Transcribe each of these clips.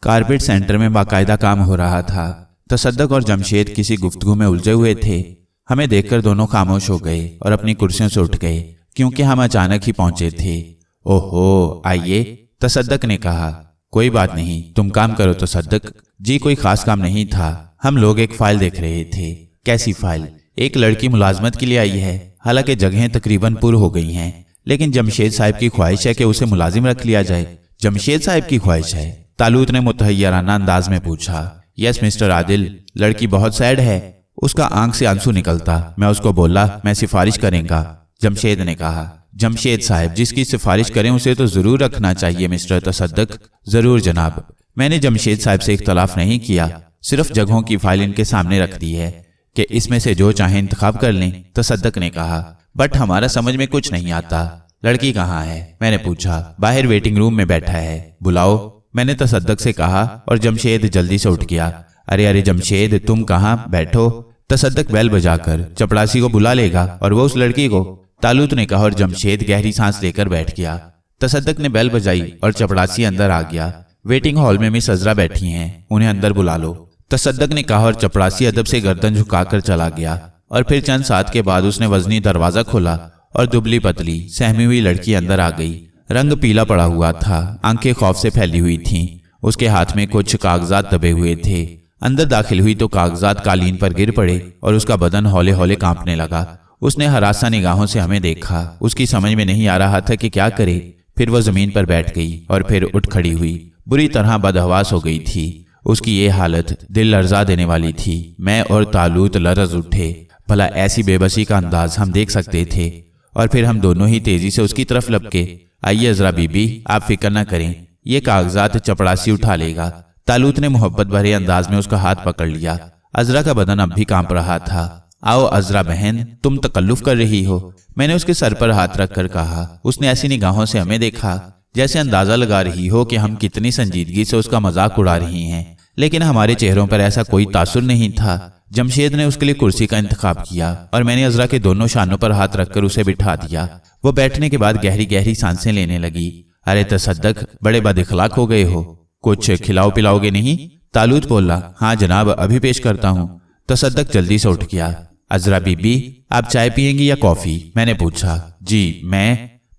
Carpet centre में बाकायदा काम हो रहा था। तसद्दक और जमशेद किसी गुफ्तगू में उलझे हुए थे। हमें देखकर दोनों खामोश हो गए और अपनी कुर्सियों से उठ गए, क्योंकि हम अचानक ही पहुंचे थे। ओहो, आइए, तसद्दक ने कहा। कोई बात नहीं, तुम काम करो तसद्दक। जी कोई खास काम नहीं था, हम लोग एक फाइल देख रहे थे। कैसी फाइल? एक लड़की मुलाजमत के लिए आई है, हालांकि जगहें तकरीबन पुर हो गई हैं, लेकिन जमशेद साहब की ख्वाहिश है कि उसे मुलाजिम रख लिया जाए। जमशेद साहब की ख्वाहिश है? तालूत ने मुतहय्यराना अंदाज में पूछा। यस मिस्टर आदिल, लड़की बहुत सैड है, उसका आंख से आंसू निकलता। मैं उसको बोला मैं सिफारिश करेंगा। जमशेद ने कहा। जमशेद साहब जिसकी सिफारिश करें उसे तो जरूर रखना चाहिए मिस्टर तसद्दक। जरूर जनाब। मैंने जमशेद साहब से इख्तलाफ नहीं किया, सिर्फ जगहों की फाइल इनके सामने रख दी है कि इसमें से जो चाहे इंतखाब कर लें। तसद्दक ने कहा। बट हमारा समझ में कुछ नहीं आता। लड़की कहाँ है? मैंने पूछा। बाहर वेटिंग रूम में बैठा है, बुलाओ, मैंने तसद्दक से कहा और जमशेद जल्दी से उठ गया। अरे जमशेद तुम कहाँ? बैठो। तसद्दक बेल बजाकर चपड़ासी को बुला लेगा और वो उस लड़की को। तालूत ने कहा और जमशेद गहरी सांस लेकर बैठ गया। तसद्दक ने बेल बजाई और चपड़ासी अंदर आ गया। वेटिंग हॉल में मिस अजरा बैठी हैं, उन्हें अंदर बुला लो, तसद्दक ने कहा और चपड़ासी अदब से गर्दन झुकाकर चला गया। और फिर चंद साथ के बाद उसने वजनी दरवाजा खोला और दुबली पतली सहमी हुई लड़की अंदर आ गई। रंग पीला पड़ा हुआ था, आंखें खौफ से फैली हुई थीं। उसके हाथ में कुछ कागजात दबे हुए थे। अंदर दाखिल हुई तो कागजात कालीन पर गिर पड़े और उसका बदन हौले हौले कांपने लगा। उसने हरासा निगाहों से हमें देखा। उसकी समझ में नहीं आ रहा था कि क्या करे। फिर वो जमीन पर बैठ गई और फिर उठ खड़ी हुई। बुरी तरह बदहवास हो गई थी। उसकी ये हालत दिल लर्जा देने वाली थी। मैं और तालूत लरज उठे। भला ऐसी बेबसी का अंदाज हम देख सकते थे। और फिर हम दोनों ही तेजी से उसकी तरफ लपके। आइए अजरा बीबी, आप फिक्र न करें, ये कागजात चपड़ासी उठा लेगा। तालूत ने मोहब्बत भरे अंदाज में उसका हाथ पकड़ लिया। अजरा का बदन अब भी कांप रहा था। आओ अजरा बहन, तुम तकल्लुफ कर रही हो, मैंने उसके सर पर हाथ रखकर कहा। उसने ऐसी निगाहों से हमें देखा जैसे अंदाजा लगा रही हो कि हम कितनी संजीदगी से उसका मजाक उड़ा रही हैं, लेकिन हमारे चेहरों पर ऐसा कोई तासुर नहीं था। जमशेद ने उसके लिए कुर्सी का इंतखाब किया और मैंने अजरा के दोनों शानों पर हाथ रखकर उसे बिठा दिया। वो बैठने के बाद गहरी गहरी सांसें लेने लगी। अरे तसद्दक, बड़े बदइखलाक हो गए हो, कुछ खिलाओ पिलाओगे नहीं? तालूत बोला। हाँ जनाब, अभी पेश करता हूँ। तसद्दक जल्दी से उठ गया। अजरा बीबी, आप चाय पियेंगी या कॉफी? मैंने पूछा। जी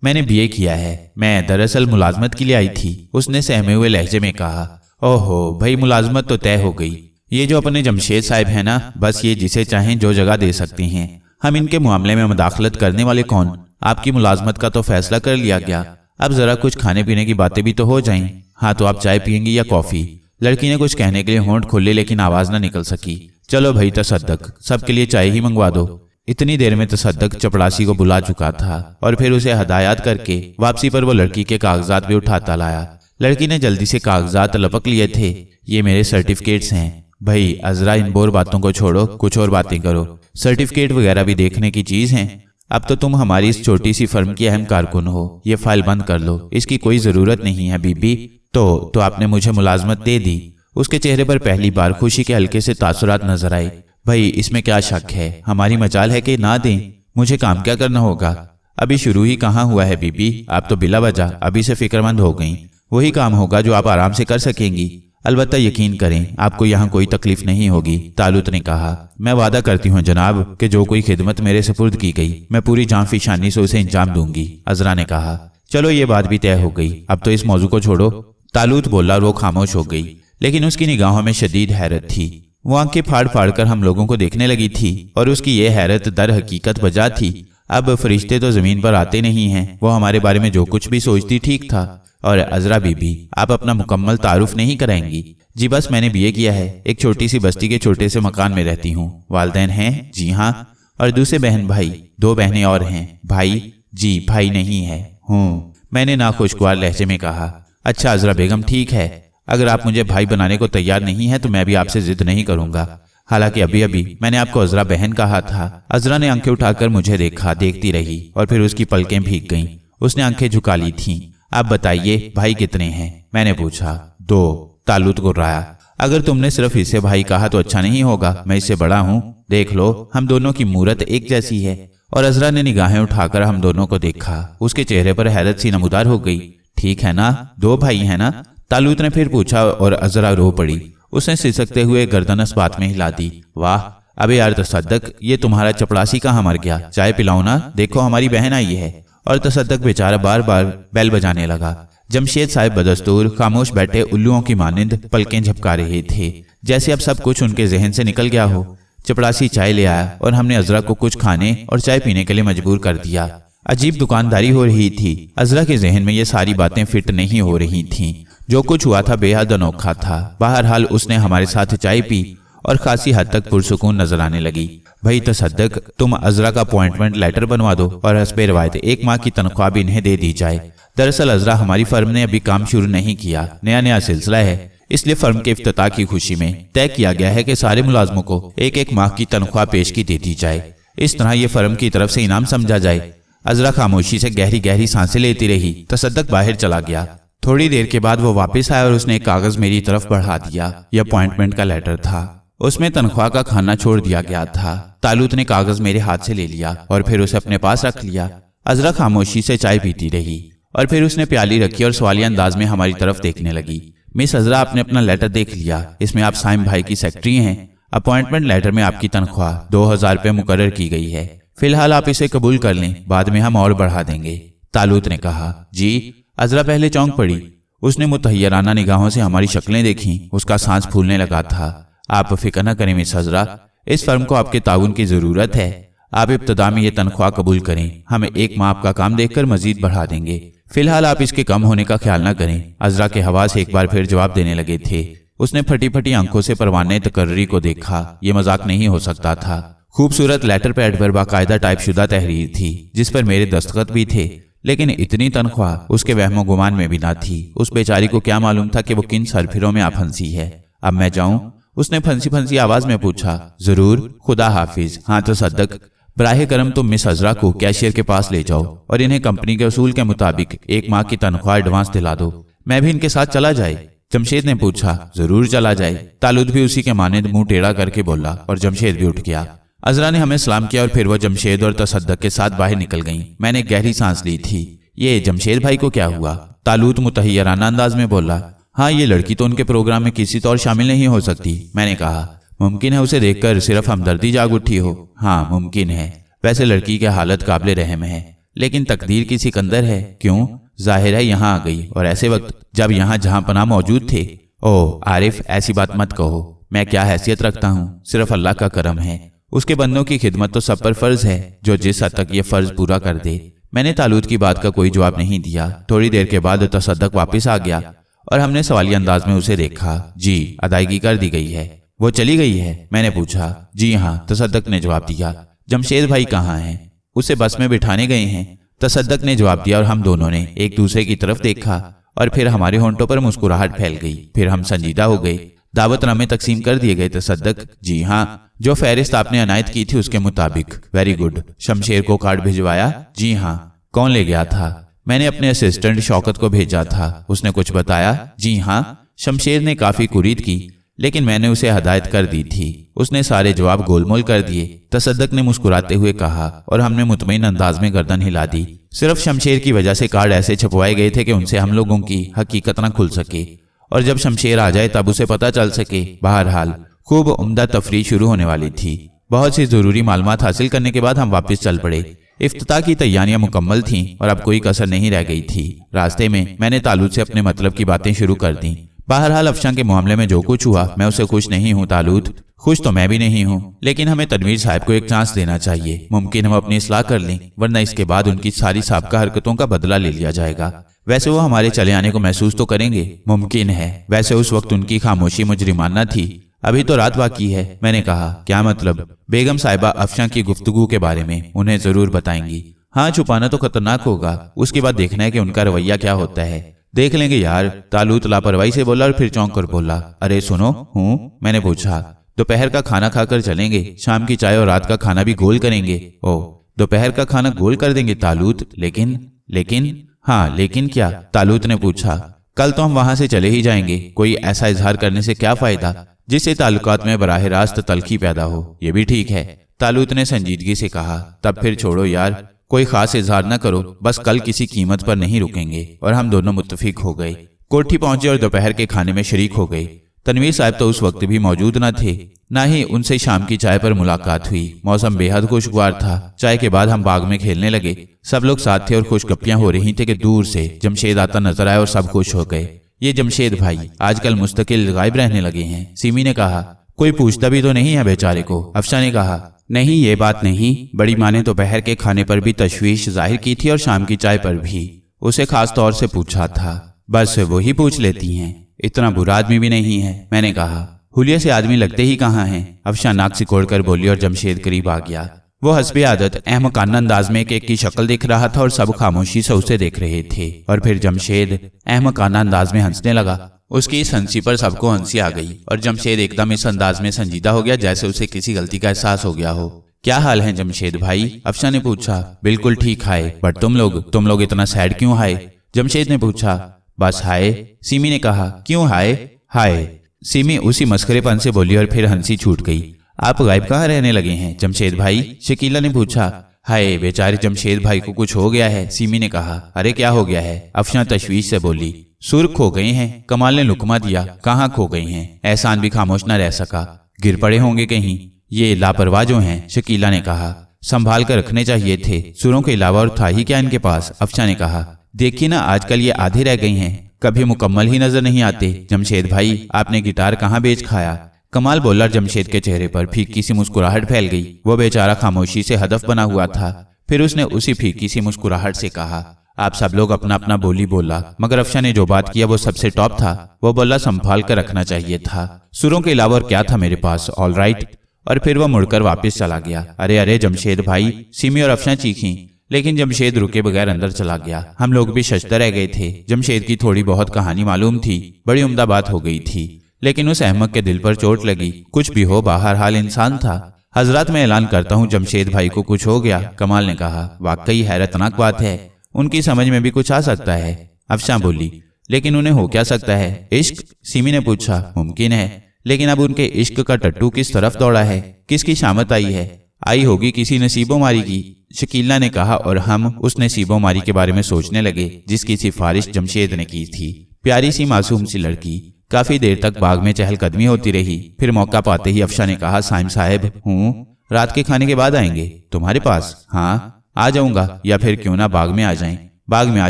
मैंने बीए किया है, मैं दरअसल मुलाजमत के लिए आई थी, उसने सहमे हुए लहजे में कहा। ओहो भाई, मुलाजमत तो तय हो गई। ये जो अपने जमशेद साहब है ना, बस ये जिसे चाहें जो जगह दे सकती हैं। हम इनके मामले में मुदाखलत करने वाले कौन? आपकी मुलाजमत का तो फैसला कर लिया गया, अब जरा कुछ खाने पीने की बातें भी तो हो जाएं। हाँ तो आप चाय पियेंगी या कॉफी? लड़की ने कुछ कहने के लिए होंठ खोले, लेकिन आवाज न निकल सकी। चलो भाई तसद्दक, सबके लिए चाय ही मंगवा दो। इतनी देर में तसद्दक चपड़ासी को बुला चुका था और फिर उसे हदायत करके वापसी पर वो लड़की के कागजात भी उठाता लाया। लड़की ने जल्दी से कागजात लपक लिए थे। ये मेरे सर्टिफिकेट्स हैं। भाई अजरा, इन बोर बातों को छोड़ो, कुछ और बातें करो। सर्टिफिकेट वगैरह भी देखने की चीज हैं। अब तो तुम हमारी इस छोटी सी फर्म की अहम कारकुन हो। ये फाइल बंद कर लो, इसकी कोई जरूरत नहीं है बीबी। तो आपने मुझे मुलाजमत दे दी? उसके चेहरे पर पहली बार खुशी के हल्के से तासुरात नजर आए। भाई इसमें क्या शक है, हमारी मजाल है कि ना दें। मुझे काम क्या करना होगा? अभी शुरू ही कहाँ हुआ है बीबी, आप तो बिला वजह अभी से फिक्रमंद हो गई। वही काम होगा जो आप आराम से कर सकेंगी। अलबत्ता यकीन करें, आपको यहाँ कोई तकलीफ नहीं होगी। तालूत ने कहा। मैं वादा करती हूँ जनाब कि जो कोई खिदमत मेरे सुपुर्द की गई, मैं पूरी जान फिशानी से उसे इंजाम दूंगी। अजरा ने कहा। चलो ये बात भी तय हो गई, अब तो इस मौजू को छोड़ो। तालूत बोला और वो खामोश हो गई, लेकिन उसकी निगाहों में शदीद हैरत थी। वो आंखें फाड़ फाड़ कर हम लोगों को देखने लगी थी और उसकी ये हैरत दर हकीकत बजा थी। अब फरिश्ते तो जमीन पर आते नहीं हैं, वो हमारे बारे में जो कुछ भी सोचती ठीक था। और अजरा बीबी, आप अपना मुकम्मल तारुफ नहीं कराएंगी? जी बस मैंने बीए किया है, एक छोटी सी बस्ती के छोटे से मकान में रहती हूँ। वालिदैन हैं? जी हाँ। और दूसरे बहन भाई? 2 बहनें और हैं। भाई? जी भाई नहीं है। हूँ, मैंने नाखुशगवार लहजे में कहा। अच्छा अजरा बेगम, ठीक है, अगर आप मुझे भाई बनाने को तैयार नहीं है तो मैं भी आपसे जिद नहीं करूंगा। हालांकि अभी अभी मैंने आपको अजरा बहन कहा था। अजरा ने आंखें उठाकर मुझे देखा, देखती रही और फिर उसकी पलकें भीग गईं। उसने आंखें झुका ली थीं। आप बताइए भाई कितने हैं? मैंने पूछा। 2। तालूत गुर्राया। अगर तुमने सिर्फ इसे भाई कहा तो अच्छा नहीं होगा, मैं इससे बड़ा हूँ। देख लो, हम दोनों की मूरत एक जैसी है। और अजरा ने निगाहें उठाकर हम दोनों को देखा। उसके चेहरे पर हैरत सी नमूदार हो गई। ठीक है ना, 2 भाई है ना? तालूत ने फिर पूछा और अजरा रो पड़ी। उसने सिसकते हुए गर्दन इस बात में हिला दी। वाह, अबे यार तसद्दक, ये तुम्हारा चपड़ासी कहाँ मर गया? चाय पिलाओ ना, देखो हमारी बहन आई है। और तसद्दक बेचारा बार बार बेल बजाने लगा। जमशेद साहब बदस्तूर खामोश बैठे उल्लुओं की मानिंद पलकें झपका रहे थे, जैसे अब सब कुछ उनके जहन से निकल गया हो। चपड़ासी चाय ले आया और हमने अजरा को कुछ खाने और चाय पीने के लिए मजबूर कर दिया। अजीब दुकानदारी हो रही थी। अजरा के जहन में ये सारी बातें फिट नहीं हो रही थीं। जो कुछ हुआ था बेहद अनोखा था। बहरहाल उसने हमारे साथ चाय पी और खासी हद तक पुरसुकून नजर आने लगी। भाई तसद्दक, तुम अजरा का अपॉइंटमेंट लेटर बनवा दो और हस्बे रवायत 1 माह की तनख्वाह भी इन्हें दे दी जाए। दरअसल अजरा हमारी फर्म ने अभी काम शुरू नहीं किया, नया सिलसिला है, इसलिए फर्म के इफ्तिताह की खुशी में तय किया गया है कि सारे मुलाजमों को 1-1 माह की तनख्वाह पेशगी दे दी जाए। इस तरह ये फर्म की तरफ से इनाम समझा जाए। अजरा खामोशी से गहरी गहरी सांसें लेती रही। तसद्दक बाहर चला गया। थोड़ी देर के बाद वो वापस आया और उसने एक कागज मेरी तरफ बढ़ा दिया। यह अपॉइंटमेंट का लेटर था। उसमें तनख्वाह का खाना छोड़ दिया गया था। तालूत ने कागज मेरे हाथ से ले लिया और फिर उसे अपने पास रख लिया। अजरा खामोशी से चाय पीती रही और फिर उसने प्याली रखी और सवालिया अंदाज में हमारी तरफ देखने लगी। मिस अजरा, आपने अपना लेटर देख लिया। इसमें आप साइम भाई की सेक्रेटरी हैं। अपॉइंटमेंट लेटर में आपकी तनख्वाह 2000 रुपये मुकर्रर की गई है। फिलहाल आप इसे कबूल कर लें, बाद में हम और बढ़ा देंगे। तालूत ने कहा। जी। अजरा पहले चौंक पड़ी। उसने मुतहय्यराना निगाहों से हमारी शक्लें देखीं। उसका सांस फूलने लगा था। आप फिक्र न करें मिस अजरा, इस फर्म को आपके ताउन की जरूरत है। आप इब्तदा में ये तनख्वाह कबूल करें, हमें 1 माह आपका काम देखकर मजीद बढ़ा देंगे। फिलहाल आप इसके कम होने का ख्याल न करें। अजरा के हवास एक बार फिर जवाब देने लगे थे। उसने फटी फटी आंखों से परवाने तकर्री को देखा। ये मजाक नहीं हो सकता था। खूबसूरत लेटर पैड पर बाकायदा टाइप शुदा तहरीर थी, जिस पर मेरे दस्तखत भी थे, लेकिन इतनी तनख्वाह उसके वहमो गुमान में भी ना थी। उस बेचारी को क्या मालूम था कि वो किन सरफिरों में आ फंसी है। अब मैं जाऊं? उसने फंसी फंसी आवाज में पूछा। जरूर, खुदा हाफिज। हाँ तसद्दक, बराहे करम तुम मिस अजरा को कैशियर के पास ले जाओ और इन्हें कंपनी के उसूल के मुताबिक 1 माह की तनख्वाह एडवांस दिला दो। मैं भी इनके साथ चला जाए? जमशेद ने पूछा। जरूर चला जाए। तालूत भी उसी के मानिंद मुंह टेढ़ा करके बोला और जमशेद भी उठ गया। अजरा ने हमें सलाम किया और फिर वो जमशेद और तसद्दक के साथ बाहर निकल गईं। मैंने गहरी सांस ली थी। ये जमशेद भाई को क्या हुआ? तालूत मुतहय्यराना अंदाज में बोला। हाँ, ये लड़की तो उनके प्रोग्राम में किसी तौर शामिल नहीं हो सकती। मैंने कहा। मुमकिन है उसे देखकर सिर्फ हमदर्दी जाग उठी हो। हाँ मुमकिन है। वैसे लड़की की हालत काबिले रहम है, लेकिन तकदीर की सिकंदर है। क्यों? जाहिर है यहाँ आ गई और ऐसे वक्त जब यहाँ जहां पनाह मौजूद थे। ओह आरिफ, ऐसी बात मत कहो। मैं क्या हैसियत रखता हूँ? सिर्फ अल्लाह का करम है। उसके बंदों की खिदमत तो सब पर फर्ज है, जो जिस हद तक ये फर्ज पूरा कर दे। मैंने तालूत की बात का कोई जवाब नहीं दिया। थोड़ी देर के बाद तसद्दक वापस आ गया और हमने सवालिया अंदाज में उसे देखा। जी, अदायगी कर दी गई है। वो चली गई है? मैंने पूछा। जी हाँ, तसद्दक ने जवाब दिया। जमशेद भाई कहाँ हैं? उसे बस में बिठाने गए हैं, तसद्दक ने जवाब दिया। और हम दोनों ने एक दूसरे की तरफ देखा और फिर हमारे होंठों पर मुस्कुराहट फैल गई। फिर हम संजीदा हो गए। दावतनामे तकसीम कर दिए गए। तसद्दक। जी हाँ, जो फहरिस्त आपने अनायत की थी उसके मुताबिक। Very good. शमशेर को कार्ड भिजवाया? जी हाँ। कौन ले गया था? मैंने अपने असिस्टेंट शौकत को भेजा था। उसने कुछ बताया? जी हाँ। शमशेर ने काफी कुरीद की, लेकिन मैंने उसे हदायत कर दी थी। उसने सारे जवाब गोलमोल कर दिए। तसद्दक ने मुस्कुराते हुए कहा और हमने मुतमईन अंदाज में गर्दन हिला दी। सिर्फ शमशेर की वजह से कार्ड ऐसे छपवाए गए थे कि उनसे हम लोगों की हकीकत न खुल सके और जब शमशेर आ जाए तब उसे पता चल सके। बहरहाल खूब उम्दा तफरीह शुरू होने वाली थी। बहुत सी जरूरी मालूमात हासिल करने के बाद हम वापस चल पड़े। इफ्तिताह की तैयारियां मुकम्मल थीं और अब कोई कसर नहीं रह गई थी। रास्ते में मैंने तालूत से अपने मतलब की बातें शुरू कर दी। बहरहाल अफशां के मामले में जो कुछ हुआ मैं उसे खुश नहीं हूँ तालूत। खुश तो मैं भी नहीं हूँ, लेकिन हमें तनवीर साहब को एक चांस देना चाहिए। मुमकिन हम अपनी इस्लाह कर लें, वरना इसके बाद उनकी सारी साबका हरकतों का बदला ले लिया जाएगा। वैसे वो हमारे चले आने को महसूस तो करेंगे। मुमकिन है। वैसे उस वक्त उनकी खामोशी मुजरिमाना थी। अभी तो रात बाकी है। मैंने कहा। क्या मतलब? बेगम साहिबा अफशां की गुफ्तगू के बारे में उन्हें जरूर बताएंगी। हाँ, छुपाना तो खतरनाक होगा। उसके बाद देखना है कि उनका रवैया क्या होता है। देख लेंगे यार। तालूत लापरवाही से बोला और फिर चौंक कर बोला। अरे सुनो। हूँ? मैंने पूछा। दोपहर का खाना खाकर चलेंगे, शाम की चाय और रात का खाना भी गोल करेंगे। ओह, दोपहर का खाना गोल कर देंगे तालूत? लेकिन हाँ, लेकिन क्या? तालूत ने पूछा। कल तो हम वहां से चले ही जाएंगे। कोई ऐसा इजहार करने से क्या फायदा जिससे ताल्लुकात में बराह रास्त तलखी पैदा हो। ये भी ठीक है, तालूत ने संजीदगी से कहा। तब फिर छोड़ो यार, कोई खास इजहार न करो। बस कल किसी कीमत पर नहीं रुकेंगे। और हम दोनों मुत्तफिक हो गए। कोठी पहुंचे और दोपहर के खाने में शरीक हो गए। तनवीर साहब तो उस वक्त भी मौजूद न थे, ना ही उनसे शाम की चाय पर मुलाकात हुई। मौसम बेहद खुशगवार था। चाय के बाद हम बाग में खेलने लगे। सब लोग साथ थे और खुशगप्पियां हो रही थी कि दूर से जमशेद आता नजर आया और सब खुश हो गए। ये जमशेद भाई आजकल मुस्तकिल गायब रहने लगे हैं, सिमी ने कहा। कोई पूछता भी तो नहीं है बेचारे को, अफशा ने कहा। नहीं, ये बात नहीं। बड़ी माँ ने दोपहर के खाने पर भी तशवीश जाहिर की थी और शाम की चाय पर भी। उसे खास तौर से पूछा था। बस वही पूछ लेती हैं, इतना बुरा आदमी भी नहीं है, मैंने कहा। हुलिया से आदमी लगते ही कहाँ हैं, अफशा नाक सिकोड़कर बोली और जमशेद करीब आ गया। वो हस्बे आदत अहमकाना अंदाज में एक की शक्ल दिख रहा था और सब खामोशी से उसे देख रहे थे। और फिर जमशेद अहमकाना अंदाज में हंसने लगा। उसकी इस हंसी पर सबको हंसी आ गई और जमशेद एकदम इस अंदाज में संजीदा हो गया जैसे उसे किसी गलती का एहसास हो गया हो। क्या हाल है जमशेद भाई, अफशा ने पूछा। बिल्कुल ठीक हाय, बट तुम लोग इतना सैड क्यों हाय, जमशेद ने पूछा। बस हाय, सिमी ने कहा। क्यों हाय? हाय, सिमी उसी मस्करेपन से बोली और फिर हंसी छूट गई। आप गायब कहाँ रहने लगे हैं जमशेद भाई, शकीला ने पूछा। हाय, बेचारे जमशेद भाई को कुछ हो गया है, सिमी ने कहा। अरे क्या हो गया है, अफशा तशवीश से बोली। सुर खो गए हैं, कमाल ने लुकमा दिया। कहाँ खो गए हैं? एहसान भी खामोश न रह सका। गिर पड़े होंगे कहीं, ये लापरवाह जो हैं, शकीला ने कहा। संभाल कर रखने चाहिए थे, सुरों के अलावा और था ही क्या इनके पास, अफशा ने कहा। देखिए ना, आजकल ये आधे रह गई हैं, कभी मुकम्मल ही नजर नहीं आते। जमशेद भाई, आपने गिटार कहाँ बेच खाया? कमाल बोला। जमशेद के चेहरे पर फीकी सी मुस्कुराहट फैल गई। वो बेचारा खामोशी से हदफ बना हुआ था। फिर उसने उसी फीकी सी मुस्कुराहट से कहा, आप सब लोग अपना अपना बोली बोला, मगर अफशा ने जो बात किया वो सबसे टॉप था। वो बोला संभाल कर रखना चाहिए था, सुरों के अलावा और क्या था मेरे पास, ऑल राइट। और फिर वो मुड़कर वापस चला गया। अरे अरे जमशेद भाई, सिमी और अफशा चीखीं, लेकिन जमशेद रुके बगैर अंदर चला गया। हम लोग भी शशतर रह गए थे। जमशेद की थोड़ी बहुत कहानी मालूम थी, बड़ी उम्दा बात हो गई थी, लेकिन उस अहमक के दिल पर चोट लगी। कुछ भी हो, बहरहाल इंसान था। हजरत मैं ऐलान करता हूँ जमशेद भाई को कुछ हो गया, कमाल ने कहा। वाकई हैरतनाक बात है, उनकी समझ में भी कुछ आ सकता है, अफशा बोली। लेकिन उन्हें हो क्या सकता है? इश्क, सिमी ने पूछा। मुमकिन है, लेकिन अब उनके इश्क का टट्टू किस तरफ दौड़ा है, किसकी शामत आई है? आई होगी किसी नसीबो मारी की, शकीला ने कहा। और हम उस नसीबो मारी के बारे में सोचने लगे जिसकी सिफारिश जमशेद ने की थी। प्यारी सी मासूम सी लड़की। काफी देर तक बाग में चहलकदमी होती रही। फिर मौका पाते ही अफशा ने कहा, साइम साहब हूँ, रात के खाने के बाद आएंगे तुम्हारे पास? हाँ आ जाऊंगा, या फिर क्यों ना बाग में आ जाएं। बाग में आ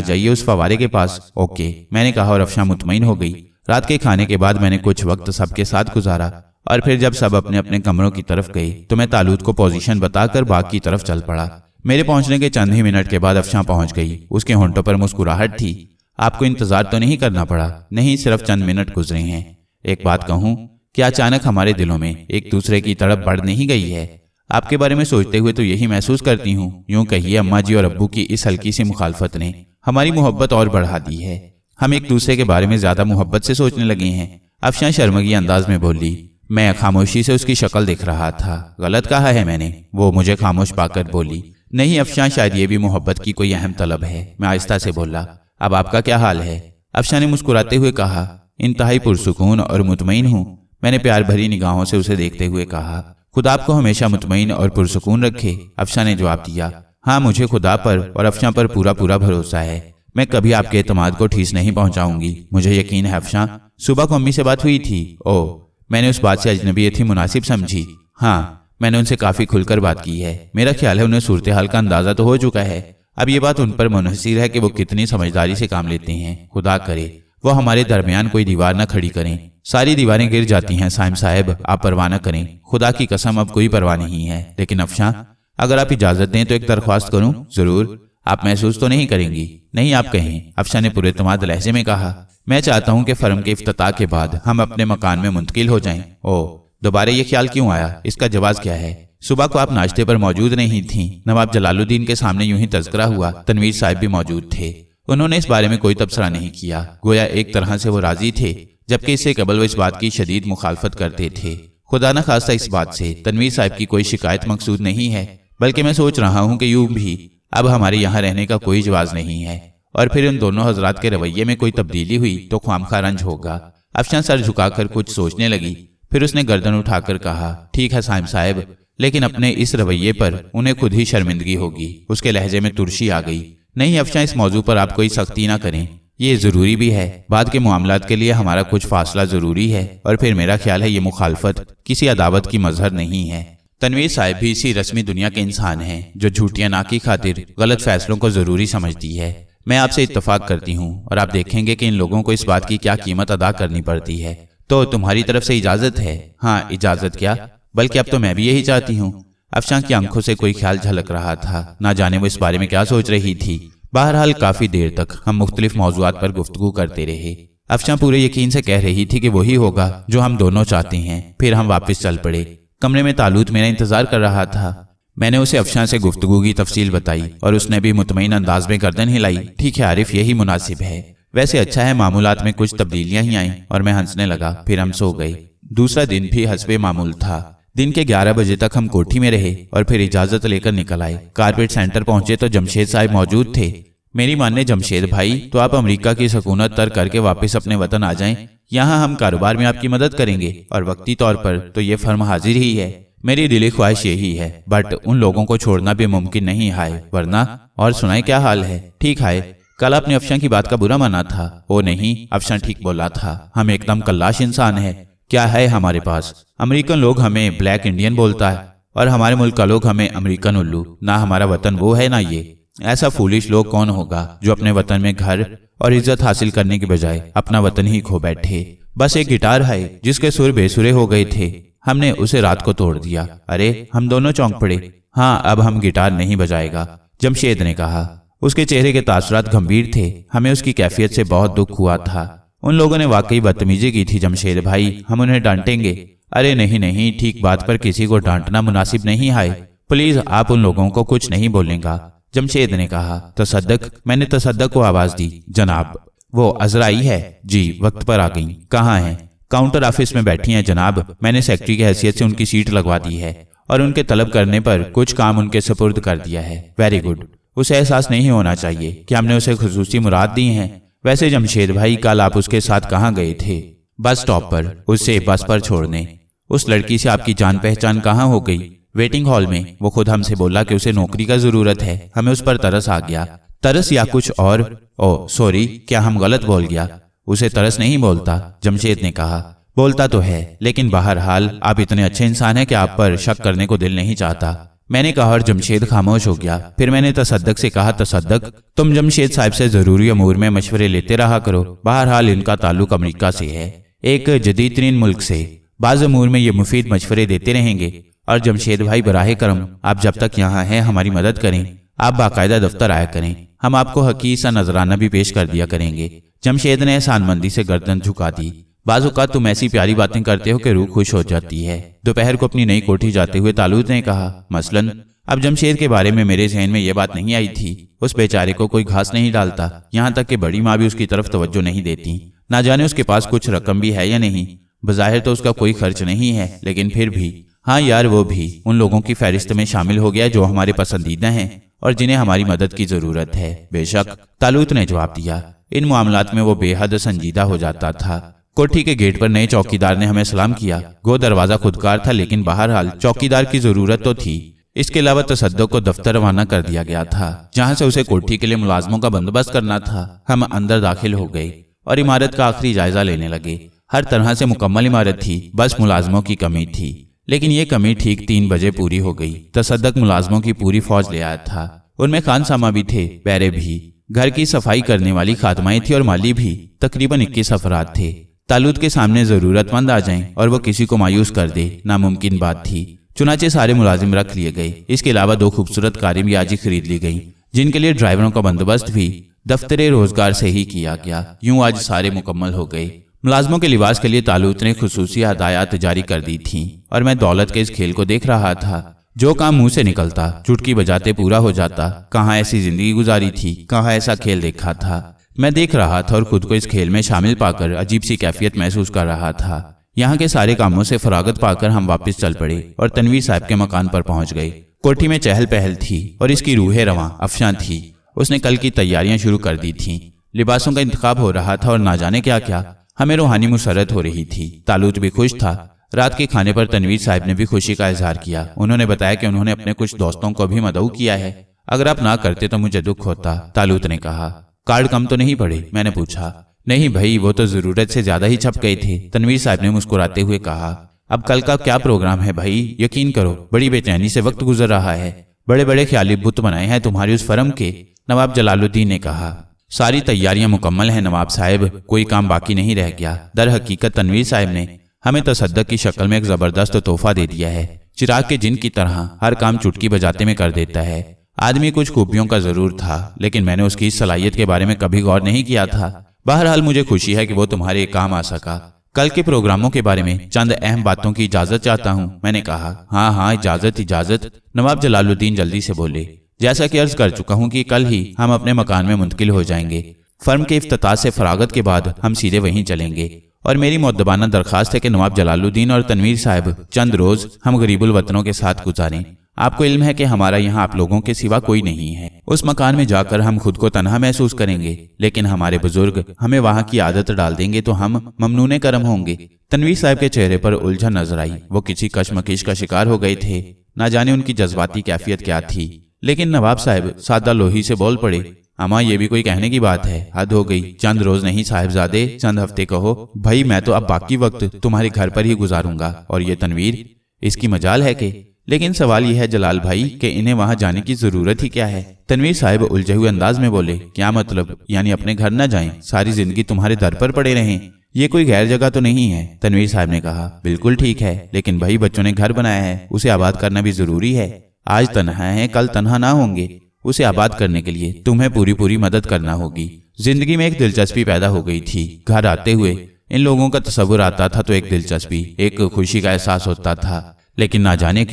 जाइए, उस फवारे के पास। ओके, मैंने कहा और अफशा मुतमईन हो गई। रात के खाने के बाद मैंने कुछ वक्त सबके साथ गुजारा और फिर जब सब अपने अपने कमरों की तरफ गए तो मैं तालूत को पोजीशन बताकर बाग की तरफ चल पड़ा। मेरे पहुंचने के चंद ही मिनट के बाद अफशा पहुंच गई। उसके होंठों पर मुस्कुराहट थी। आपको इंतजार तो नहीं करना पड़ा? नहीं, सिर्फ चंद मिनट गुजरे हैं। एक बात कहूं, क्या अचानक हमारे दिलों में एक दूसरे की तड़प बढ़ नहीं गई है? आपके बारे में सोचते हुए तो यही महसूस करती हूँ। यूं कहिए अम्मा जी और अब्बू की इस हल्की सी मुखालफत ने हमारी मोहब्बत और बढ़ा दी है। हम एक दूसरे के बारे में ज्यादा मोहब्बत से सोचने लगे हैं, अफशा शर्मगी अंदाज में बोली। मैं खामोशी से उसकी शक्ल देख रहा था। गलत कहा है मैंने? वो मुझे खामोश पाकर बोली। नहीं अफशा, शायद ये भी मोहब्बत की कोई अहम तलब है, मैं आहिस्ता से बोला। अब आपका क्या हाल है? अफशा ने मुस्कुराते हुए कहा। इंतहाई पुरसुकून और मुतमईन हूँ, मैंने प्यार भरी निगाहों से उसे देखते हुए कहा। खुदा आपको हमेशा मुतमईन और पुरसुकून रखे, अफशा ने जवाब दिया। हाँ, मुझे खुदा पर और अफशा पर पूरा पूरा भरोसा है। मैं कभी आपके एतमाद को ठेस नहीं पहुंचाऊंगी, मुझे यकीन है अफशा। सुबह को अम्मी से बात हुई थी? ओह, मैंने उस बात से अजनबीयत ही मुनासिब समझी। हाँ, मैंने उनसे काफी खुलकर बात की है। मेरा ख्याल है उन्हें सूरत हाल का अंदाजा तो हो चुका है। अब ये बात उन पर मुनहसिर है कि वो कितनी समझदारी से काम लेते हैं। खुदा करे वो हमारे दरमियान कोई दीवार न खड़ी करें। सारी दीवारें गिर जाती हैं साइम साहब, आप परवाह न करें। खुदा की कसम अब कोई परवाह नहीं है। लेकिन अफशा, अगर आप इजाजत दें तो एक दरख्वास्त करूं? जरूर। आप महसूस तो नहीं करेंगी? नहीं, आप कहें, अफशा ने पुरएतमाद लहजे में कहा। मैं चाहता हूं कि फर्म के इफ्तिताह के बाद हम अपने मकान में मुंतकिल हो जाएं। ओह, दोबारा ये ख्याल क्यों आया? इसका जवाब क्या है? सुबह को आप नाश्ते पर मौजूद नहीं थीं। नवाब जलालुद्दीन के सामने यूं ही तज़किरा हुआ। तनवीर साहब भी मौजूद थे। उन्होंने इस बारे में कोई तबसरा नहीं किया। गोया एक तरह से वो राजी थे, जबकि इससे कबल वो इस बात की शदीद मुखालफत करते थे। खुदा न खास्ता इस बात से तनवीर साहब की कोई शिकायत मकसूद नहीं है, बल्कि मैं सोच रहा हूँ कि यूं भी अब हमारे यहाँ रहने का कोई जवाज नहीं है। और फिर उन दोनों हजरात के रवैये में कोई तब्दीली हुई तो ख्वामखा रंज होगा। अफशा सर झुकाकर कुछ सोचने लगी। फिर उसने गर्दन उठाकर कहा, ठीक है साइम साहब, लेकिन अपने इस रवैये पर उन्हें खुद ही शर्मिंदगी होगी। उसके लहजे में तुरशी आ गई। नहीं अफशा, इस मौजू पर आप कोई सख्ती ना करें। یہ ضروری بھی ہے، بعد کے معاملات کے لیے ہمارا کچھ فاصلہ ضروری ہے، اور پھر میرا خیال ہے یہ مخالفت کسی عداوت کی مظہر نہیں ہے۔ تنویر صاحب بھی اسی رسمی دنیا کے انسان ہیں جو جھوٹیاں نا کی خاطر غلط فیصلوں کو ضروری سمجھتی ہے۔ میں آپ سے اتفاق کرتی ہوں، اور آپ دیکھیں گے کہ ان لوگوں کو اس بات کی کیا قیمت ادا کرنی پڑتی ہے۔ تو تمہاری طرف سے اجازت ہے؟ ہاں، اجازت کیا، بلکہ اب تو میں بھی یہی چاہتی ہوں۔ افشاں کی آنکھوں سے کوئی خیال جھلک رہا تھا، نہ جانے وہ اس بارے میں کیا سوچ رہی تھی۔ بہرحال کافی دیر تک ہم مختلف موضوعات پر گفتگو کرتے رہے۔ افشاں پورے یقین سے کہہ رہی تھی کہ وہی ہوگا جو ہم دونوں چاہتے ہیں۔ پھر ہم واپس چل پڑے۔ کمرے میں طالوت میرا انتظار کر رہا تھا۔ میں نے اسے افشاں سے گفتگو کی تفصیل بتائی اور اس نے بھی مطمئن انداز میں گردن ہلائی۔ ٹھیک ہے عارف، یہی مناسب ہے۔ ویسے اچھا ہے معمولات میں کچھ تبدیلیاں ہی آئیں، اور میں ہنسنے لگا۔ پھر ہم سو گئے۔ دوسرا دن بھی حسب معمول تھا۔ دن کے 11 بجے تک ہم کوٹھی میں رہے اور پھر اجازت لے کر نکل آئے۔ کارپیٹ سینٹر پہنچے تو جمشید صاحب موجود تھے۔ میری ماننے جمشید بھائی، تو آپ امریکہ کی سکونت ترک کر کے واپس اپنے وطن آ جائیں، یہاں ہم کاروبار میں آپ کی مدد کریں گے، اور وقتی طور پر تو یہ فرم حاضر ہی ہے۔ میری دلی خواہش یہی ہے، بٹ ان لوگوں کو چھوڑنا بھی ممکن نہیں ہے، ورنہ اور سنائیں کیا حال ہے؟ ٹھیک ہے، کل آپ نے افشاں کی بات کا برا مانا تھا۔ او نہیں، افشاں ٹھیک بولا تھا، ہم ایک دم کلاش انسان ہے۔ کیا ہے ہمارے پاس؟ امریکن لوگ ہمیں بلیک انڈین بولتا ہے، اور ہمارے ملک کا لوگ ہمیں امریکن الو۔ نہ ہمارا وطن وہ ہے نہ یہ۔ ایسا فولش لوگ کون ہوگا جو اپنے وطن میں گھر اور عزت حاصل کرنے کے بجائے اپنا وطن ہی کھو بیٹھے۔ بس ایک گٹار ہے جس کے سر بے سرے ہو گئے تھے، ہم نے اسے رات کو توڑ دیا۔ ارے ہم دونوں چونک پڑے۔ ہاں، اب ہم گٹار نہیں بجائے گا، جمشید نے کہا۔ اس کے چہرے کے تاثرات گمبھیر تھے، ہمیں اس کی کیفیت سے بہت دکھ ہوا تھا۔ ان لوگوں نے واقعی بدتمیزی کی تھی جمشید بھائی، ہم انہیں ڈانٹیں گے۔ ارے نہیں نہیں، ٹھیک بات پر کسی کو ڈانٹنا مناسب نہیں ہے، پلیز آپ ان لوگوں کو کچھ نہیں بولیں گا، جمشید نے کہا۔ تصدق؟ میں نے تصدق کو آواز دی۔ جناب، وہ عذرائی ہے؟ جی، وقت پر آ گئی۔ کہاں ہیں؟ کاؤنٹر آفس میں بیٹھی ہیں جناب، میں نے سیکرٹری کی حیثیت سے ان کی سیٹ لگوا دی ہے، اور ان کے طلب کرنے پر کچھ کام ان کے سپرد کر دیا ہے۔ Very good. اسے احساس نہیں ہونا چاہیے کہ ہم نے اسے خصوصی مراد دی ہیں۔ ویسے جمشید بھائی، کل آپ اس کے ساتھ کہاں گئے تھے؟ بس اسٹاپ پر، اسے بس پر چھوڑنے۔ اس لڑکی سے آپ کی جان پہچان کہاں ہو گئی؟ ویٹنگ ہال میں۔ وہ خود ہم سے بولا کہ اسے نوکری کا ضرورت ہے، ہمیں اس پر ترس آ گیا۔ ترس یا کچھ اور؟ او سوری، کیا ہم غلط بول گیا؟ اسے ترس نہیں بولتا، جمشید نے کہا۔ بولتا تو ہے، لیکن بہرحال آپ اتنے اچھے انسان ہیں کہ آپ پر شک کرنے کو دل نہیں چاہتا، میں نے کہا، اور جمشید خاموش ہو گیا۔ پھر میں نے تصدق سے کہا، تصدق، تم جمشید صاحب سے ضروری امور میں مشورے لیتے رہا کرو، بہرحال ان کا تعلق امریکہ سے ہے، ایک جدید ترین ملک سے، بعض امور میں یہ مفید مشورے دیتے رہیں گے۔ اور جمشید بھائی، براہ کرم آپ جب تک یہاں ہیں ہماری مدد کریں، آپ باقاعدہ دفتر آیا کریں، ہم آپ کو حقیقی سا نذرانہ بھی پیش کر دیا کریں گے۔ جمشید نے احسان مندی سے گردن جھکا دی۔ بعض اوقات تم ایسی پیاری باتیں کرتے ہو کہ روح خوش ہو جاتی ہے، دوپہر کو اپنی نئی کوٹھی جاتے ہوئے طالوت نے کہا۔ مثلاً؟ اب جمشید کے بارے میں میرے ذہن میں یہ بات نہیں آئی تھی۔ اس بیچارے کو کوئی گھاس نہیں ڈالتا، یہاں تک کہ بڑی ماں بھی اس کی طرف توجہ نہیں دیتی۔ نہ جانے اس کے پاس کچھ رقم بھی ہے یا نہیں، بظاہر تو اس کا کوئی خرچ نہیں ہے، لیکن پھر بھی۔ ہاں یار، وہ بھی ان لوگوں کی فہرست میں شامل ہو گیا جو ہمارے پسندیدہ ہیں اور جنہیں ہماری مدد کی ضرورت ہے۔ بے شک، طالوت نے جواب دیا۔ ان معاملات میں وہ بے حد سنجیدہ ہو جاتا تھا۔ کوٹھی کے گیٹ پر نئے چوکیدار نے ہمیں سلام کیا۔ گو دروازہ خودکار تھا، لیکن بہرحال چوکیدار کی ضرورت تو تھی۔ اس کے علاوہ تصدق کو دفتر روانہ کر دیا گیا تھا، جہاں سے اسے کوٹھی کے لیے ملازموں کا بندوبست کرنا تھا۔ ہم اندر داخل ہو گئے اور عمارت کا آخری جائزہ لینے لگے۔ ہر طرح سے مکمل عمارت تھی، بس ملازموں کی کمی تھی، لیکن یہ کمی ٹھیک 3 بجے پوری ہو گئی۔ تصدق ملازموں کی پوری فوج لے آیا تھا، ان میں خان سامہ بھی تھے، بیرے بھی، گھر کی صفائی کرنے والی خادمائیں تھی اور مالی بھی۔ تقریباً 21 افراد تھے۔ طالوت کے سامنے ضرورت مند آ جائیں اور وہ کسی کو مایوس کر دے، ناممکن بات تھی۔ چنانچہ سارے ملازم رکھ لیے گئے۔ اس کے علاوہ 2 خوبصورت کاریں بھی آج ہی خرید لی گئیں، جن کے لیے ڈرائیوروں کا بندوبست بھی دفتر روزگار سے ہی کیا گیا۔ یوں آج سارے مکمل ہو گئے۔ ملازموں کے لباس کے لیے طالوت نے خصوصی ہدایات جاری کر دی تھیں، اور میں دولت کے اس کھیل کو دیکھ رہا تھا۔ جو کام منہ سے نکلتا چٹکی بجاتے پورا ہو جاتا۔ کہاں ایسی زندگی گزاری تھی، کہاں ایسا کھیل دیکھا تھا۔ میں دیکھ رہا تھا اور خود کو اس کھیل میں شامل پا کر عجیب سی کیفیت محسوس کر رہا تھا۔ یہاں کے سارے کاموں سے فراغت پا کر ہم واپس چل پڑے اور تنویر صاحب کے مکان پر پہنچ گئے۔ کوٹھی میں چہل پہل تھی اور اس کی روح رواں افشاں تھی۔ اس نے کل کی تیاریاں شروع کر دی تھیں، لباسوں کا انتخاب ہو رہا تھا اور نہ جانے کیا کیا۔ ہمیں روحانی مسرت ہو رہی تھی۔ طالوت بھی خوش تھا۔ رات کے کھانے پر تنویر صاحب نے بھی خوشی کا اظہار کیا۔ انہوں نے بتایا کہ انہوں نے اپنے کچھ دوستوں کو بھی مدعو کیا ہے۔ اگر آپ نہ کرتے تو مجھے دکھ ہوتا، طالوت نے کہا۔ कार्ड कम तो नहीं पड़े? मैंने पूछा। नहीं भाई, वो तो जरूरत से ज्यादा ही छप गए थे, तनवीर साहब ने मुस्कुराते हुए कहा। अब कल का क्या प्रोग्राम है भाई? यकीन करो बड़ी बेचैनी से वक्त गुजर रहा है। बड़े बड़े ख्याली बुत बनाए हैं तुम्हारी उस फर्म के, नवाब जलालुद्दीन ने कहा। सारी तैयारियां मुकम्मल हैं नवाब साहब, कोई काम बाकी नहीं रह गया। दर हकीकत तनवीर साहब ने हमें तसद्दुक की शक्ल में एक जबरदस्त तोहफा दे दिया है। चिराग के जिन की तरह हर काम चुटकी बजाते में कर देता है। आदमी कुछ खूबियों का जरूर था, लेकिन मैंने उसकी इस सलाहियत के बारे में कभी गौर नहीं किया था। बहरहाल मुझे खुशी है कि वो तुम्हारे काम आ सका। कल के प्रोग्रामों के बारे में चंद अहम बातों की इजाजत चाहता हूँ, मैंने कहा। हाँ हाँ, इजाजत, नवाब जलालुद्दीन जल्दी से बोले। जैसा कि अर्ज कर चुका हूँ कि कल ही हम अपने मकान में मुंतकिल हो जाएंगे। फर्म के इफ्तिताह से फरागत के बाद हम सीधे वहीं चलेंगे, और मेरी मुअद्दबाना दरखास्त है कि नवाब जलालुद्दीन और तनवीर साहब चंद रोज हम गरीबुल वतनों के साथ गुजारें। आपको इल्म है कि हमारा यहाँ आप लोगों के सिवा कोई नहीं है। उस मकान में जाकर हम खुद को तन्हा महसूस करेंगे, लेकिन हमारे बुजुर्ग हमें वहाँ की आदत डाल देंगे तो हम ममनूने करम होंगे। तनवीर साहब के चेहरे पर उलझन नजर आई। वो किसी कशमकश का शिकार हो गए थे। ना जाने उनकी जज्बाती कैफियत क्या थी। लेकिन नवाब साहब सादा लोही से बोल पड़े। अमा, ये भी कोई कहने की बात है? हद हो गई। चंद रोज नहीं साहिबजादे, चंद हफ्ते कहो। भाई मैं तो अब बाकी वक्त तुम्हारे घर पर ही गुजारूंगा। और ये तनवीर, इसकी मजाल है कि? लेकिन सवाल यह है जलाल भाई कि इन्हें वहां जाने की जरूरत ही क्या है? तनवीर साहब उलझे हुए अंदाज में बोले। क्या मतलब? यानी अपने घर न जाएं, सारी जिंदगी तुम्हारे दर पर पड़े रहें? ये कोई गैर जगह तो नहीं है? तनवीर साहब ने कहा। बिल्कुल ठीक है, लेकिन भाई बच्चों ने घर बनाया है, उसे आबाद करना भी जरूरी है। आज तन्हा है, कल तन्हा ना होंगे। उसे आबाद करने के लिए तुम्हें पूरी मदद करना होगी। जिंदगी में एक दिलचस्पी पैदा हो गई थी। घर आते हुए इन लोगों का तस्वुर आता था तो एक दिलचस्पी, एक खुशी का एहसास होता था। लेकिन ना जाने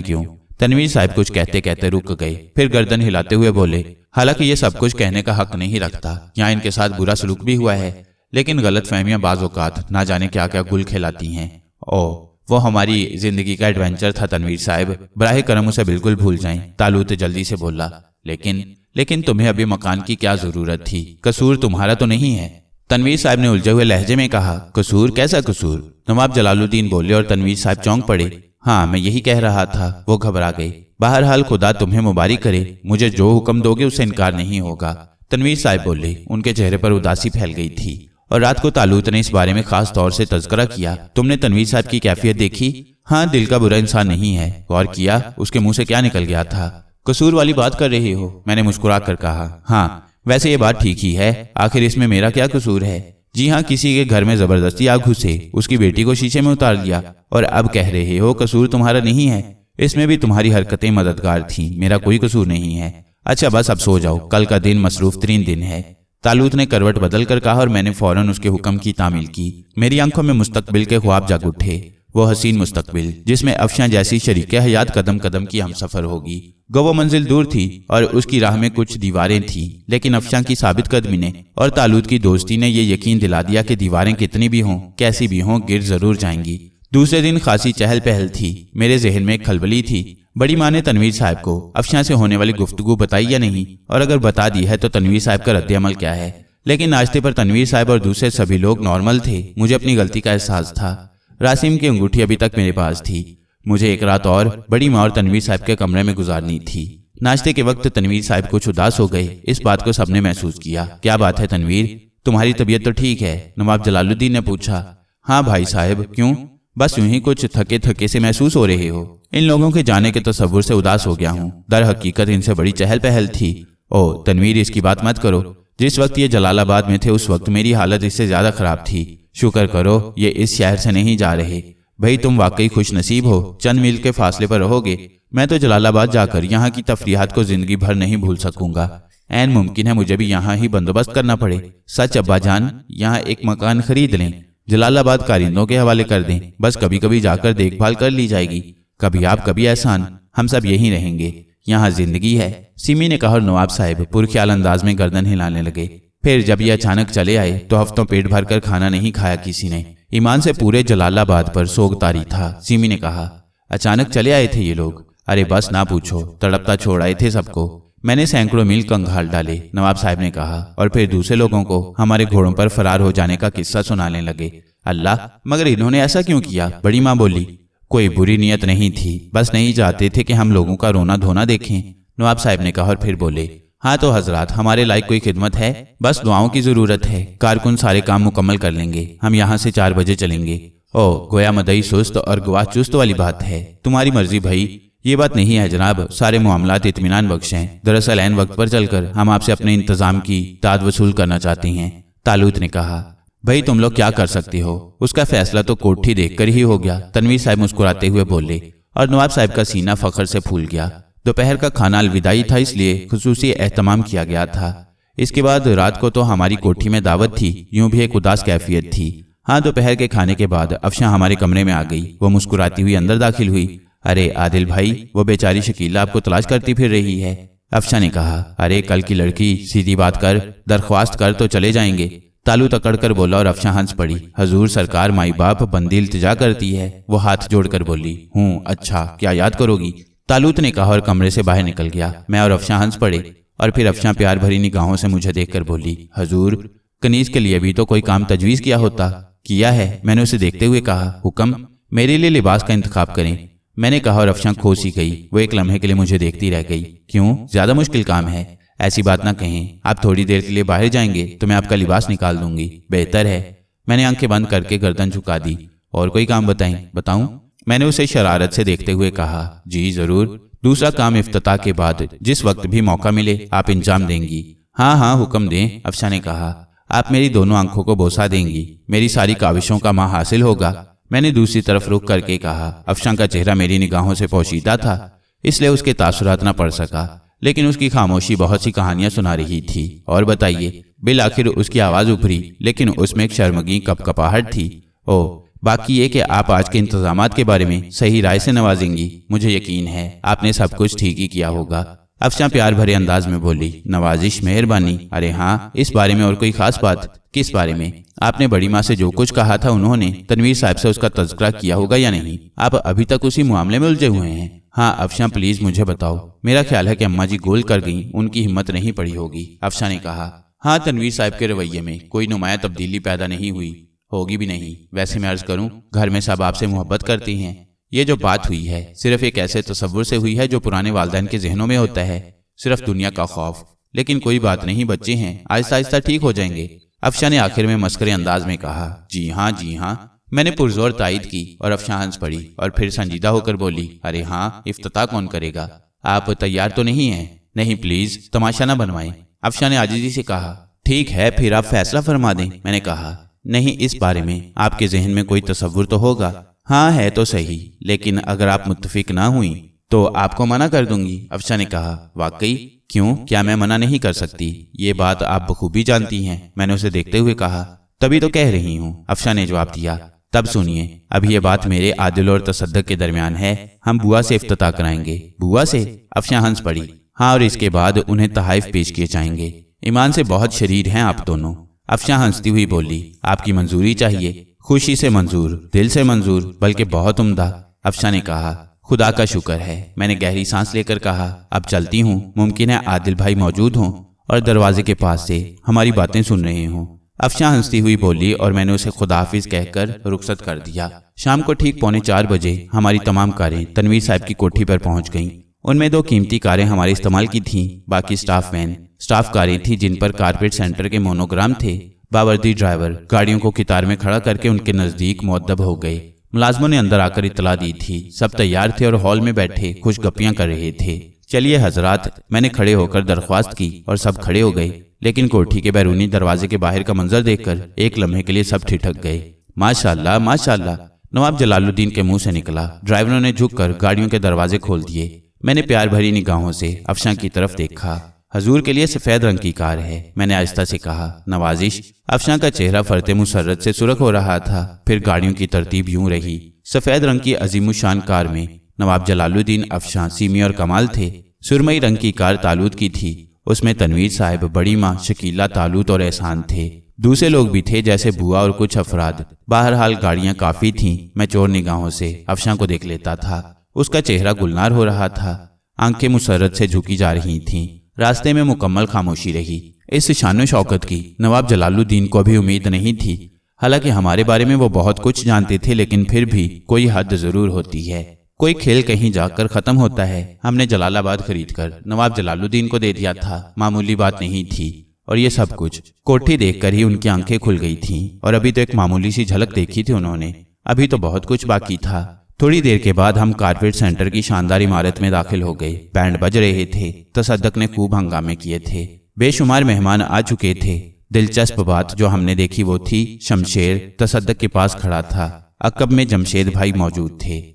क्यों तनवीर साहब कुछ कहते कहते रुक गए, फिर गर्दन हिलाते हुए बोले। हालांकि ये सब कुछ कहने का हक नहीं रखता। यहाँ इनके साथ बुरा सलूक भी हुआ है, लेकिन गलत फहमियां बाज औकात ना जाने क्या क्या गुल खिलाती हैं। वो हमारी जिंदगी का एडवेंचर था तनवीर साहब, बराहे करम उसे बिल्कुल भूल जाएं। तालूत जल्दी से बोला। लेकिन तुम्हें अभी मकान की क्या जरूरत थी? कसूर तुम्हारा तो नहीं है? तनवीर साहब ने उलझे हुए लहजे में कहा। कसूर? कैसा कसूर? नवाब जलालुद्दीन बोले और तनवीर साहब चौंक पड़े। हाँ, मैं यही कह रहा था। वो घबरा गए। बहरहाल खुदा तुम्हें मुबारक करे, मुझे जो हुक्म दोगे उससे इनकार नहीं होगा, तनवीर साहब बोले। उनके चेहरे पर उदासी फैल गई थी। और रात को तालूत ने इस बारे में खास तौर से तज़किरा किया। तुमने तनवीर साहब की कैफियत देखी? हाँ, दिल का बुरा इंसान नहीं है। गौर किया उसके मुंह से क्या निकल गया था? कसूर वाली बात कर रहे हो? मैंने मुस्कुरा कर कहा। हाँ, वैसे ये बात ठीक ही है। आखिर इसमें मेरा क्या कसूर है? जी हाँ, किसी के घर में जबरदस्ती आग घुसे, उसकी बेटी को शीशे में उतार दिया, और अब कह रहे हो कसूर तुम्हारा नहीं है? इसमें भी तुम्हारी हरकतें मददगार थीं, मेरा कोई कसूर नहीं है। अच्छा बस अब सो जाओ, कल का दिन मसरूफ तरीन दिन है। तालूत ने करवट बदल कर कहा और मैंने फौरन उसके हुक्म की तामील की। मेरी आंखों में मुस्तकबिल के ख्वाब जाग उठे। वो हसीन मुस्तकबिल जिसमें अफशां जैसी शरीके हयात कदम कदम की हमसफर होगी। गो मंजिल दूर थी और उसकी राह में कुछ दीवारें थीं, लेकिन अफशां की साबित कदमी ने और तालूत की दोस्ती ने ये यकीन दिला दिया कि दीवारें कितनी भी हों, कैसी भी हों, गिर जरूर जाएंगी। दूसरे दिन खासी चहल पहल थी। मेरे जहन में एक खलबली थी। बड़ी माँ ने तनवीर साहब को अफशां से होने वाली गुफ्तगू बताई या नहीं, और अगर बता दी है तो तनवीर साहब का रद्द-ए-अमल क्या है। लेकिन नाश्ते पर तनवीर साहब और दूसरे सभी लोग नॉर्मल थे। मुझे अपनी गलती का एहसास था। रासिम की अंगूठी अभी तक मेरे पास थी। मुझे एक रात और बड़ी माँ और तनवीर साहब के कमरे में गुजारनी थी। नाश्ते के वक्त तनवीर साहब कुछ उदास हो गए। इस बात को सबने महसूस किया। क्या बात है तनवीर, तुम्हारी तबीयत तो ठीक है? नवाब जलालुद्दीन ने पूछा। हाँ भाई साहब, क्यों? बस यूं ही कुछ थके थके से महसूस हो रहे हो? इन लोगों के जाने के तसव्वुर से उदास हो गया हूँ। दर हकीकत इनसे बड़ी चहल पहल थी। ओ तनवीर, इसकी बात मत करो। जिस वक्त ये जलालाबाद में थे उस वक्त मेरी हालत इससे ज्यादा खराब थी। शुक्र करो ये इस शहर से नहीं जा रहे। भाई तुम वाकई खुश नसीब हो, चंद मील के फासले पर रहोगे। मैं तो जलालाबाद जाकर यहाँ की तफरीहात को जिंदगी भर नहीं भूल सकूंगा। ऐन मुमकिन है मुझे भी यहाँ ही बंदोबस्त करना पड़े। सच अब्बा जान, यहाँ एक मकान खरीद लें, जलालाबाद कारिंदों के हवाले कर दें, बस कभी कभी जाकर देखभाल कर ली जाएगी। कभी आप कभी एहसान, हम सब यहीं रहेंगे, यहाँ जिंदगी है, सिमी ने कहा। और नवाब साहब पुरख्याल अंदाज में गर्दन हिलाने लगे। फिर जब ये अचानक चले आए तो हफ्तों पेट भर कर खाना नहीं खाया किसी ने। ईमान से पूरे जलालाबाद पर सोग तारी था। सिमी ने कहा, अचानक चले आए थे ये लोग? अरे बस ना पूछो, तड़पता छोड़ आए थे सबको। मैंने सैकड़ों मील कंगाल डाले, नवाब साहब ने कहा, और फिर दूसरे लोगों को हमारे घोड़ों पर फरार हो जाने का किस्सा सुनाने लगे। अल्लाह, मगर इन्होंने ऐसा क्यों किया? बड़ी माँ बोली। कोई बुरी नीयत नहीं थी, बस नहीं चाहते थे कि हम लोगों का रोना धोना देखें, नवाब साहब ने कहा। और फिर बोले, हाँ तो हजरात, हमारे लायक कोई खिदमत है? बस दुआओं की जरूरत है। कारकुन सारे काम मुकम्मल कर लेंगे। हम यहाँ से 4 बजे चलेंगे। ओह, गोया मदई सुस्त और गवाह चुस्त वाली बात है। तुम्हारी मर्जी भाई। ये बात नहीं है जनाब, सारे मामलात इत्मीनान बख्श हैं। दरअसल ऐन वक्त पर चलकर हम आपसे अपने इंतजाम की दाद वसूल करना चाहते हैं। तालूत ने कहा, भाई तुम लोग क्या कर सकते हो, उसका फैसला तो कोठी देखकर ही हो गया। तनवीर साहब मुस्कुराते हुए बोले और नवाब साहब का सीना फख्र से फूल गया। दोपहर का खाना अलविदाई था, इसलिए खुसूसी एहतमाम किया गया था। इसके बाद रात को तो हमारी कोठी में दावत थी, यूं भी एक उदास कैफियत थी। हाँ, दोपहर के खाने के बाद अफशा हमारे कमरे में आ गई। वो मुस्कुराती हुई अंदर दाखिल हुई। अरे आदिल भाई, वो बेचारी शकीला आपको तलाश करती फिर रही है। अफशा ने कहा, अरे कल की लड़की, सीधी बात कर, दरख्वास्त कर तो चले जाएंगे। तालूत अकड़ कर बोला और अफशा हंस पड़ी। हजूर सरकार माई बाप बंदी इल्तिजा करती है। वो हाथ जोड़कर बोली, हूँ, अच्छा, क्या याद करोगी? तालूत ने कहा और कमरे से बाहर निकल गया। मैं और अफशा हंस पड़े और फिर अफशा प्यार भरी निगाहों से मुझे देखकर बोली, हजूर कनीज के लिए भी तो कोई काम तजवीज किया होता। किया है, मैंने उसे देखते हुए कहा। हुक्म, मेरे लिए लिबास का इंतखाब करें। मैंने कहा और अफशा खो सी गई। वो एक लम्हे के लिए मुझे देखती रह गई। क्यों, ज्यादा मुश्किल काम है? ऐसी बात ना कहें, आप थोड़ी देर के लिए बाहर जाएंगे तो मैं आपका लिबास निकाल दूंगी। बेहतर है। मैंने आंखें बंद करके गर्दन झुका दी। और कोई काम बताएं? बताऊं? मैंने उसे शरारत से देखते हुए कहा, जी जरूर। दूसरा काम इफ्तिताह के बाद जिस वक्त भी मौका मिले आप इंजाम देंगी। हाँ हाँ, हुक्म दें। अफशा ने कहा, आप मेरी दोनों आंखों को बोसा देंगी। मेरी सारी काविशों का मां हासिल होगा। मैंने दूसरी तरफ रुक करके कहा। अफशा का चेहरा मेरी निगाहों से पोशीदा था, इसलिए उसके तासुरात न पढ़ सका, लेकिन उसकी खामोशी बहुत सी कहानियां सुना रही थी। और बताइए। बिल आखिर उसकी आवाज उभरी, लेकिन उसमें एक शर्मगी कपकपाहट थी। ओह, बाकी ये कि आप आज के इंतजामात के बारे में सही राय से नवाजेंगी। मुझे यकीन है आपने सब कुछ ठीक ही किया होगा। अफशा प्यार भरे अंदाज में बोली, नवाजिश, मेहरबानी। अरे हाँ, इस बारे में और कोई खास बात? किस बारे में? आपने बड़ी माँ से जो कुछ कहा था, उन्होंने तनवीर साहब से उसका तज़किरा किया होगा या नहीं? आप अभी तक उसी मामले में उलझे हुए हैं? हाँ अफशा, प्लीज मुझे बताओ। मेरा ख्याल है कि अम्मा जी गोल कर गईं, उनकी हिम्मत नहीं पड़ी होगी। अफशा ने कहा, हाँ, तनवीर साहब के रवैये में कोई नुमाया तब्दीली पैदा नहीं हुई, होगी भी नहीं। वैसे मैं अर्ज करूं, घर में सब आपसे मोहब्बत करती हैं। ये जो बात हुई है सिर्फ एक ऐसे तसव्वुर से हुई है जो पुराने वालिदैन के जहनों में होता है, सिर्फ दुनिया का खौफ। लेकिन कोई बात नहीं, बच्चे हैं, आहिस्ता आहिस्ता ठीक हो जाएंगे। अफशा ने आखिर में मस्करे अंदाज में कहा, जी हाँ जी हाँ। मैंने पुरजोर तायद की और अफशा हंस पड़ी और फिर संजीदा होकर बोली, अरे हाँ, इफ्तिताह कौन करेगा? आप तैयार तो नहीं हैं? नहीं प्लीज, तमाशा ना बनवाएं। अफशा ने आजिजी से कहा, ठीक है, फिर आप फैसला फरमा दें। मैंने कहा, नहीं, इस बारे में आपके जहन में कोई तसव्वुर तो होगा। हाँ है तो सही, लेकिन अगर आप मुत्तफिक ना हुई तो आपको मना कर दूंगी। अफशा ने कहा, वाकई? क्यों, क्या मैं मना नहीं कर सकती? ये बात आप बखूबी जानती हैं। मैंने उसे देखते हुए कहा, तभी तो कह रही हूँ। अफशा ने जवाब दिया, तब सुनिए, अब ये बात मेरे आदिल और तसद्दुक के दरमियान है। हम बुआ से इफ्तिताह कराएंगे। बुआ से? अफशा हंस पड़ी। हाँ, और इसके बाद उन्हें तहाइफ पेश किए जाएंगे। ईमान से बहुत शरीर हैं आप दोनों। अफशा हंसती हुई बोली, आपकी मंजूरी चाहिए? खुशी से मंजूर, दिल से मंजूर, बल्कि बहुत उम्दा। अफशा ने कहा, खुदा का शुक्र है। मैंने गहरी सांस लेकर कहा, अब चलती हूँ। मुमकिन है आदिल भाई मौजूद हों और दरवाजे के पास से हमारी बातें सुन रहे हों। अफशा हंसती हुई बोली और मैंने उसे खुदाफिज कहकर रुखसत कर दिया। शाम को ठीक 3:45 बजे हमारी तमाम कारें तनवीर साहब की कोठी पर पहुंच गईं। उनमें 2 कीमती कारें हमारे इस्तेमाल की थीं, बाकी स्टाफ वैन, स्टाफ कारें थीं जिन पर कारपेट सेंटर के मोनोग्राम थे। बावर्दी ड्राइवर गाड़ियों को कितार में खड़ा करके उनके नजदीक मुअद्दब हो गए। मुलाजमों ने अंदर आकर इत्तला दी थी। सब तैयार थे और हॉल में बैठे खुश गप्पियां कर रहे थे। चलिए हजरात, मैंने खड़े होकर दरख्वास्त की और सब खड़े हो गए। लेकिन कोठी के बैरूनी दरवाजे के बाहर का मंजर देखकर एक लम्हे के लिए सब ठिठक गए। माशाअल्लाह माशाअल्लाह, नवाब जलालुद्दीन के मुंह से निकला। ड्राइवरों ने झुककर गाड़ियों के दरवाजे खोल दिए। मैंने प्यार भरी निगाहों से अफशा की तरफ देखा। हजूर के लिए सफेद रंग की कार है। मैंने आहिस्ता से कहा, नवाजिश। अफशा का चेहरा फरते मुसर्रत से सुर्ख हो रहा था। फिर गाड़ियों की तरतीब यूं रही। सफेद रंग की अजीमुशान कार में नवाब जलालुद्दीन, अफशा, सीमी और कमाल थे। सुरमई रंग की कार तालूत की थी। उसमें तनवीर साहब, बड़ी माँ, शकीला, तालूत और एहसान थे। दूसरे लोग भी थे जैसे बुआ और कुछ अफराद। बहरहाल गाड़ियां काफी थीं। मैं चोर निगाहों से अफशा को देख लेता था। उसका चेहरा गुलनार हो रहा था। आंखें मुसर्रत से झुकी जा रही थीं। रास्ते में मुकम्मल खामोशी रही। इस शान शौकत की नवाब जलालुद्दीन को भी उम्मीद नहीं थी। हालांकि हमारे बारे में वो बहुत कुछ जानते थे, लेकिन फिर भी कोई हद जरूर होती है। कोई खेल कहीं जाकर खत्म होता है। हमने जलालाबाद खरीद कर नवाब जलालुद्दीन को दे दिया था। मामूली बात नहीं थी। और ये सब कुछ कोठी देखकर ही उनकी आंखें खुल गई थीं। और अभी तो एक मामूली सी झलक देखी थी उन्होंने, अभी तो बहुत कुछ बाकी था। थोड़ी देर के बाद हम कारपेट सेंटर की शानदार इमारत में दाखिल हो गए। बैंड बज रहे थे। तसद्दुक ने खूब हंगामे किए थे। बेशुमार मेहमान आ चुके थे। दिलचस्प बात जो हमने देखी वो थी, शमशेर तसद्दुक के पास खड़ा था। अकब में जमशेद भाई मौजूद थे।